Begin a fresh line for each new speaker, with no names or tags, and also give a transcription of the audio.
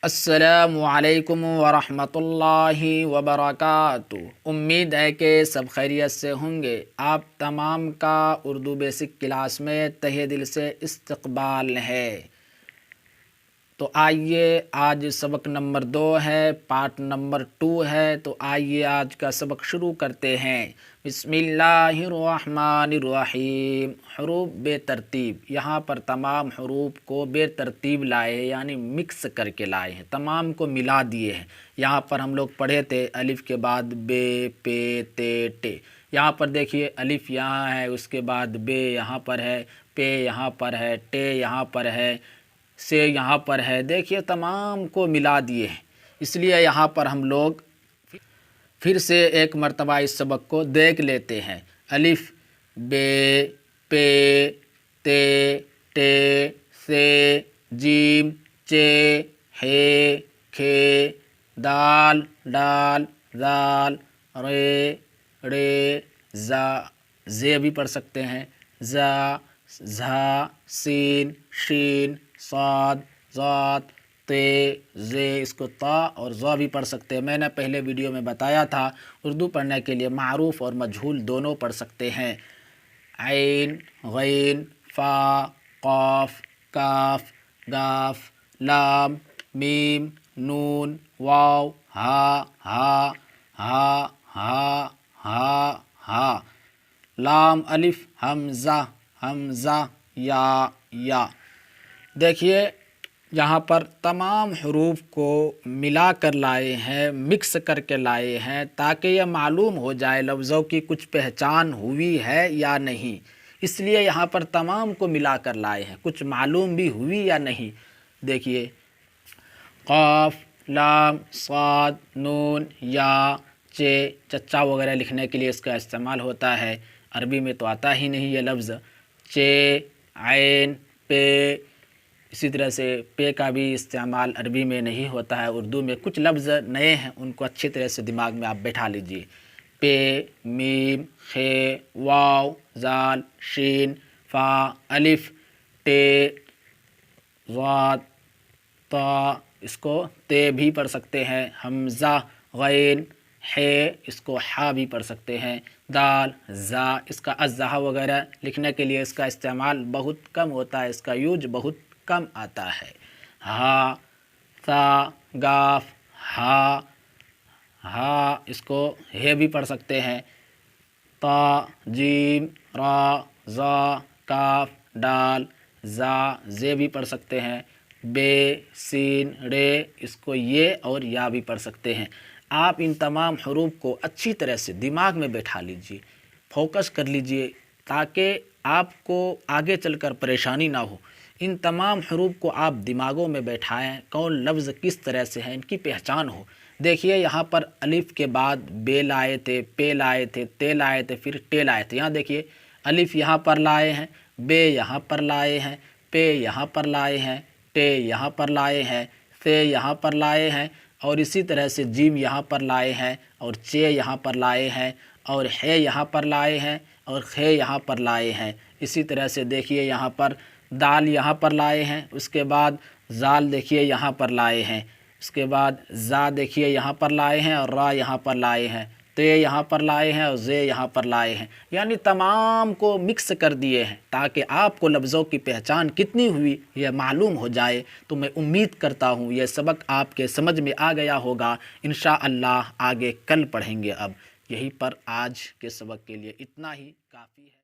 السلام علیکم ورحمۃ اللہ وبرکاتہ۔ امید ہے کہ سب خیریت سے ہوں گے۔ آپ تمام کا اردو بیسک کلاس میں تہہ دل سے استقبال ہے۔ تو آئیے، آج سبق نمبر 2 ہے، پارٹ نمبر 2 ہے۔ تو آئیے آج کا سبق شروع کرتے ہیں۔ بسم اللہ الرحمن الرحیم۔ حروف بے ترتیب، یہاں پر تمام حروف کو بے ترتیب لائے ہیں، یعنی مکس کر کے لائے ہیں، تمام کو ملا دیے ہیں۔ یہاں پر ہم لوگ پڑھے تھے الف کے بعد بے، پے، تے، ٹے۔ یہاں پر دیکھیے الف یہاں ہے، اس کے بعد بے یہاں پر ہے، پے یہاں پر ہے، ٹے یہاں پر ہے، سے یہاں پر ہے۔ دیکھیے تمام کو ملا دیے ہیں، اس لیے یہاں پر ہم لوگ پھر سے ایک مرتبہ اس سبق کو دیکھ لیتے ہیں۔ الف، بے، پے، تے، ٹے، سے، جیم، چے، ہے، کھے، دال، ڈال، ذال، رے، ڑے، زا، زے بھی پڑھ سکتے ہیں، زا، زھا، سین، شین، صاد، ضاد، تے، زے، اس کو تا اور ظا بھی پڑھ سکتے ہیں۔ میں نے پہلے ویڈیو میں بتایا تھا، اردو پڑھنے کے لیے معروف اور مجہول دونوں پڑھ سکتے ہیں۔ عین، غین، فا، قاف، کاف، گاف، لام، میم، نون، واو، ہا، ہا، ہا، ہا، ہا، ہا، لام، الف، حمزہ، حمزہ، یا۔ دیکھیے یہاں پر تمام حروف کو ملا کر لائے ہیں، مکس کر کے لائے ہیں، تاکہ یہ معلوم ہو جائے لفظوں کی کچھ پہچان ہوئی ہے یا نہیں، اس لیے یہاں پر تمام کو ملا کر لائے ہیں، کچھ معلوم بھی ہوئی یا نہیں۔ دیکھیے قاف، لام، صاد، نون، یا، چے، چچا وغیرہ لکھنے کے لیے اس کا استعمال ہوتا ہے، عربی میں تو آتا ہی نہیں یہ لفظ۔ چے، عین، پے، اسی طرح سے پے کا بھی استعمال عربی میں نہیں ہوتا ہے، اردو میں کچھ لفظ نئے ہیں، ان کو اچھی طرح سے دماغ میں آپ بیٹھا لیجئے۔ پے، میم، خے، واو، زال، شین، فا، الف، ٹے، ضاد، تا، اس کو تے بھی پڑھ سکتے ہیں، حمزہ، غین، ہے، اس کو حا بھی پڑھ سکتے ہیں، دال، زا، اس کا ازہا وغیرہ لکھنے کے لیے اس کا استعمال بہت کم ہوتا ہے، اس کا یوز بہت کم آتا ہے۔ ہا، تا، گاف، ہا، ہا، اس کو ہے بھی پڑھ سکتے ہیں، تا، جیم، را، زا، کاف، ڈال، زا، زے بھی پڑھ سکتے ہیں، بے، سین، رے، اس کو یہ اور یا بھی پڑھ سکتے ہیں۔ آپ ان تمام حروف کو اچھی طرح سے دماغ میں بیٹھا لیجئے، فوکس کر لیجئے، تاکہ آپ کو آگے چل کر پریشانی نہ ہو۔ ان تمام حروف کو آپ دماغوں میں بیٹھائیں، کون لفظ کس طرح سے ہے، ان کی پہچان ہو۔ دیکھیے یہاں پر الف کے بعد بے لائے تھے، پے لائے تھے، تے لائے تھے، پھر ٹے لائے تھے۔ یہاں دیکھیے الف یہاں پر لائے ہیں، بے یہاں پر لائے ہیں، پے یہاں پر لائے ہیں، ٹے یہاں پر لائے ہیں، سے یہاں پر لائے ہیں، اور اسی طرح سے جیم یہاں پر لائے ہیں، اور چے یہاں پر لائے ہیں، اور ہے یہاں پر لائے ہیں، اور خے یہاں پر لائے ہیں۔ اسی طرح سے دیکھیے یہاں پر دال یہاں پر لائے ہیں، اس کے بعد زال دیکھیے یہاں پر لائے ہیں، اس کے بعد زا دیکھیے یہاں پر لائے ہیں، اور را یہاں پر لائے ہیں، تے یہاں پر لائے ہیں، اور زے یہاں پر لائے ہیں، یعنی تمام کو مکس کر دیے ہیں، تاکہ آپ کو لفظوں کی پہچان کتنی ہوئی یہ معلوم ہو جائے۔ تو میں امید کرتا ہوں یہ سبق آپ کے سمجھ میں آ گیا ہوگا، انشاءاللہ آگے کل پڑھیں گے۔ اب یہیں پر آج کے سبق کے لیے اتنا ہی کافی ہے۔